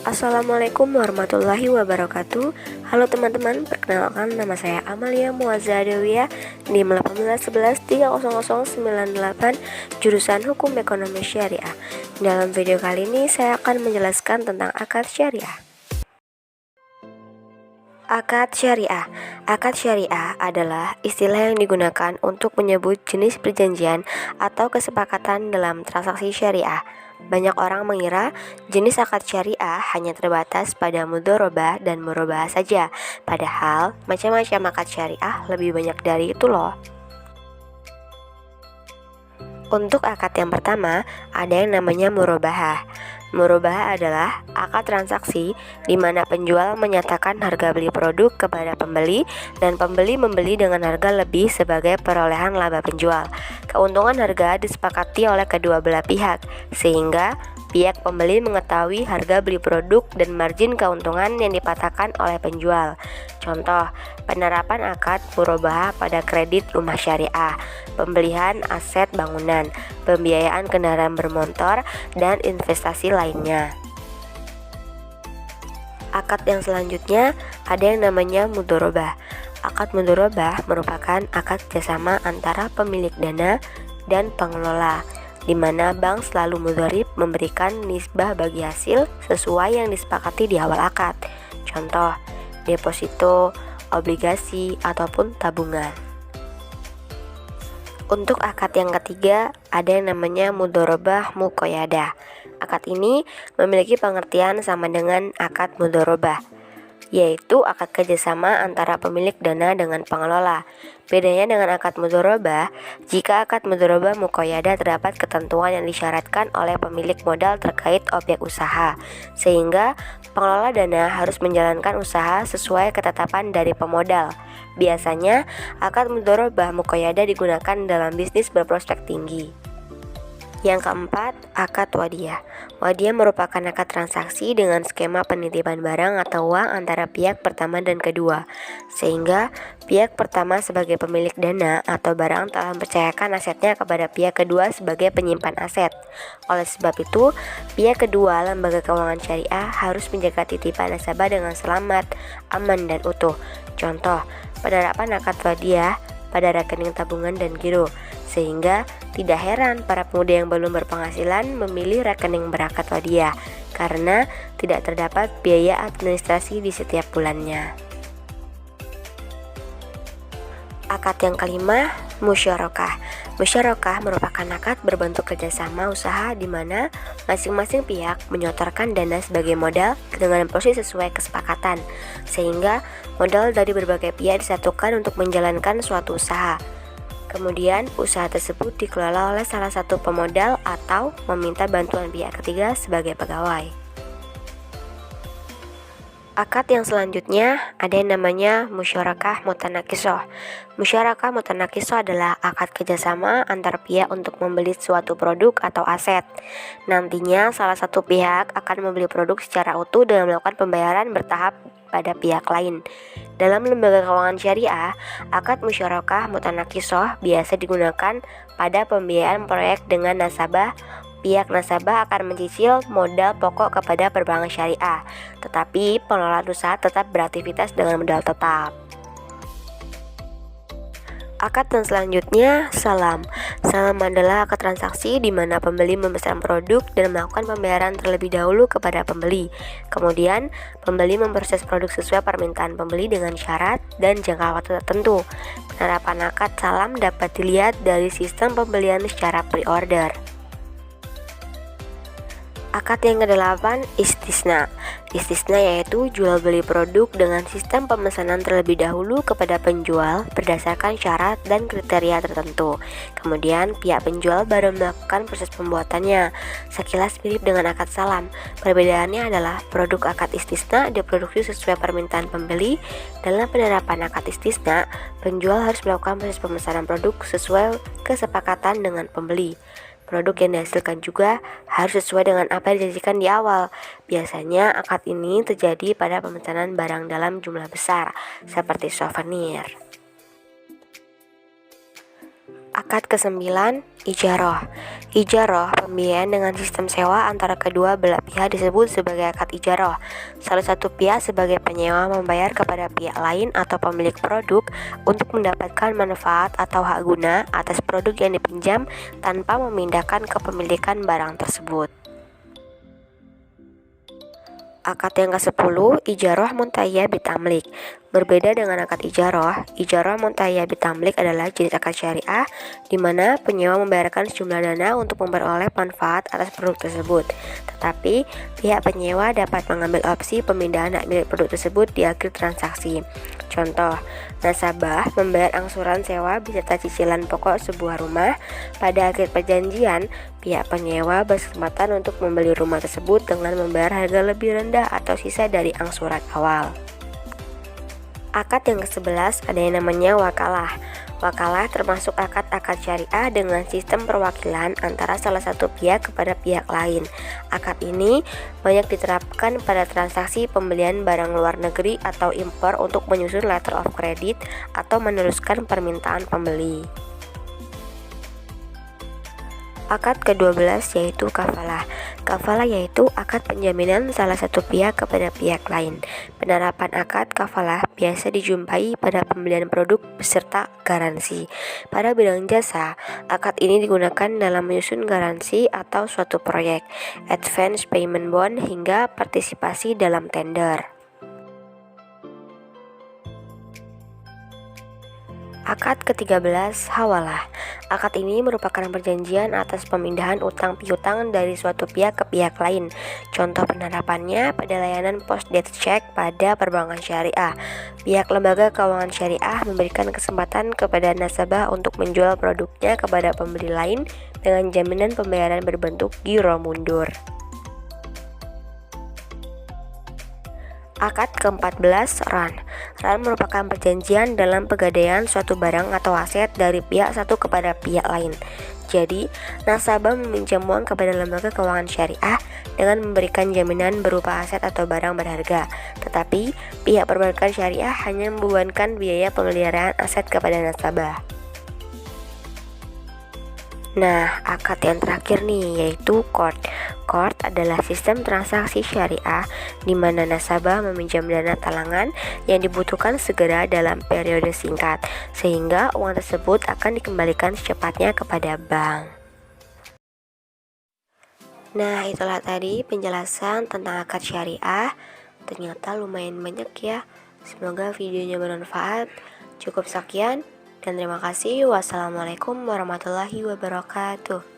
Assalamualaikum warahmatullahi wabarakatuh. Halo teman-teman, perkenalkan nama saya Amalia Muazza Dewia, NIM 18113098, jurusan Hukum Ekonomi Syariah. Dalam video kali ini saya akan menjelaskan tentang akad syariah. Akad syariah. Akad syariah adalah istilah yang digunakan untuk menyebut jenis perjanjian atau kesepakatan dalam transaksi syariah. Banyak orang mengira jenis akad syariah hanya terbatas pada mudharabah dan murabahah saja. Padahal macam-macam akad syariah lebih banyak dari itu loh. Untuk akad yang pertama, ada yang namanya murabahah. Murabahah adalah akad transaksi di mana penjual menyatakan harga beli produk kepada pembeli dan pembeli membeli dengan harga lebih sebagai perolehan laba penjual. Keuntungan harga disepakati oleh kedua belah pihak, sehingga pihak pembeli mengetahui harga beli produk dan margin keuntungan yang dipatahkan oleh penjual. Contoh, penerapan akad murabahah pada kredit rumah syariah, pembelian aset bangunan, pembiayaan kendaraan bermotor, dan investasi lainnya. Akad yang selanjutnya ada yang namanya mudharabah. Akad mudharabah merupakan akad kerjasama antara pemilik dana dan pengelola, di mana bank selalu mudharib memberikan nisbah bagi hasil sesuai yang disepakati di awal akad. Contoh, deposito, obligasi, ataupun tabungan. Untuk akad yang ketiga, ada yang namanya mudharabah muqayyadah. Akad ini memiliki pengertian sama dengan akad mudharabah, yaitu akad kerjasama antara pemilik dana dengan pengelola. Bedanya dengan akad mudharabah, jika akad mudharabah muqayyadah terdapat ketentuan yang disyaratkan oleh pemilik modal terkait objek usaha, sehingga pengelola dana harus menjalankan usaha sesuai ketetapan dari pemodal. Biasanya, akad mudharabah muqayyadah digunakan dalam bisnis berprospek tinggi. Yang keempat, akad wadiyah. Wadiyah merupakan akad transaksi dengan skema penitipan barang atau uang antara pihak pertama dan kedua, sehingga pihak pertama sebagai pemilik dana atau barang telah mempercayakan asetnya kepada pihak kedua sebagai penyimpan aset. Oleh sebab itu, pihak kedua lembaga keuangan syariah harus menjaga titipan nasabah dengan selamat, aman, dan utuh. Contoh, penerapan akad wadiyah pada rekening tabungan dan giro, sehingga tidak heran para pemuda yang belum berpenghasilan memilih rekening berakad wadiyah karena tidak terdapat biaya administrasi di setiap bulannya. Akad yang kelima, musyarakah. Musyarakah merupakan akad berbentuk kerjasama usaha di mana masing-masing pihak menyetorkan dana sebagai modal dengan porsi sesuai kesepakatan, sehingga modal dari berbagai pihak disatukan untuk menjalankan suatu usaha. Kemudian, usaha tersebut dikelola oleh salah satu pemodal atau meminta bantuan pihak ketiga sebagai pegawai. Akad yang selanjutnya ada yang namanya musyarakah mutanakisah. Musyarakah mutanakisah adalah akad kerjasama antar pihak untuk membeli suatu produk atau aset. Nantinya salah satu pihak akan membeli produk secara utuh dan melakukan pembayaran bertahap pada pihak lain. Dalam lembaga keuangan syariah, akad musyarakah mutanakisah biasa digunakan pada pembiayaan proyek dengan nasabah. Pihak nasabah akan mencicil modal pokok kepada perbankan syariah, tetapi pengelola usaha tetap beraktivitas dengan modal tetap. Akad yang selanjutnya, salam. Salam adalah akad transaksi di mana pembeli memesan produk dan melakukan pembayaran terlebih dahulu kepada pembeli. Kemudian, pembeli memproses produk sesuai permintaan pembeli dengan syarat dan jangka waktu tertentu. Penerapan akad salam dapat dilihat dari sistem pembelian secara pre-order. Akad yang ke-8, istisna. Istisna yaitu jual beli produk dengan sistem pemesanan terlebih dahulu kepada penjual berdasarkan syarat dan kriteria tertentu. Kemudian pihak penjual baru melakukan proses pembuatannya. Sekilas mirip dengan akad salam. Perbedaannya adalah produk akad istisna diproduksi sesuai permintaan pembeli. Dalam penerapan akad istisna, penjual harus melakukan proses pemesanan produk sesuai kesepakatan dengan pembeli. Produk yang dihasilkan juga harus sesuai dengan apa yang dijanjikan di awal. Biasanya akad ini terjadi pada pemesanan barang dalam jumlah besar, seperti souvenir. Akad ke-9, ijaroh. Ijaroh, pembiayaan dengan sistem sewa antara kedua belah pihak disebut sebagai akad ijaroh. Salah satu pihak sebagai penyewa membayar kepada pihak lain atau pemilik produk untuk mendapatkan manfaat atau hak guna atas produk yang dipinjam tanpa memindahkan kepemilikan barang tersebut. Akad yang ke-10, ijaroh muntayyah bitamlik. Berbeda dengan akad ijaroh muntayyah bitamlik adalah jenis akad syariah di mana penyewa membayarkan sejumlah dana untuk memperoleh manfaat atas produk tersebut. Tetapi, pihak penyewa dapat mengambil opsi pemindahan hak milik produk tersebut di akhir transaksi. Contoh, nasabah membayar angsuran sewa beserta cicilan pokok sebuah rumah. Pada akhir perjanjian, pihak penyewa berkesempatan untuk membeli rumah tersebut dengan membayar harga lebih rendah atau sisa dari angsuran awal. Akad yang ke-11 ada yang namanya wakalah. Wakalah termasuk akad-akad syariah dengan sistem perwakilan antara salah satu pihak kepada pihak lain. Akad ini banyak diterapkan pada transaksi pembelian barang luar negeri atau impor untuk menyusun letter of credit atau meneruskan permintaan pembeli. Akad ke-12 yaitu kafalah. Kafalah yaitu akad penjaminan salah satu pihak kepada pihak lain. Penerapan akad kafalah biasa dijumpai pada pembelian produk beserta garansi. Pada bidang jasa, akad ini digunakan dalam menyusun garansi atau suatu proyek, advance payment bond hingga partisipasi dalam tender. Akad ke-13, hawalah. Akad ini merupakan perjanjian atas pemindahan utang piutang dari suatu pihak ke pihak lain. Contoh penerapannya pada layanan post-death check pada perbankan syariah. Pihak lembaga keuangan syariah memberikan kesempatan kepada nasabah untuk menjual produknya kepada pembeli lain dengan jaminan pembayaran berbentuk giro mundur. Akad ke-14, ran. Ran merupakan perjanjian dalam pegadaian suatu barang atau aset dari pihak satu kepada pihak lain. Jadi, nasabah meminjam uang kepada lembaga keuangan syariah dengan memberikan jaminan berupa aset atau barang berharga. Tetapi, pihak perbankan syariah hanya membebankan biaya pemeliharaan aset kepada nasabah. Nah, akad yang terakhir nih yaitu qard. Qard adalah sistem transaksi syariah di mana nasabah meminjam dana talangan yang dibutuhkan segera dalam periode singkat, sehingga uang tersebut akan dikembalikan secepatnya kepada bank. Nah, itulah tadi penjelasan tentang akad syariah. Ternyata lumayan banyak ya. Semoga videonya bermanfaat. Cukup sekian dan terima kasih. Wassalamualaikum warahmatullahi wabarakatuh.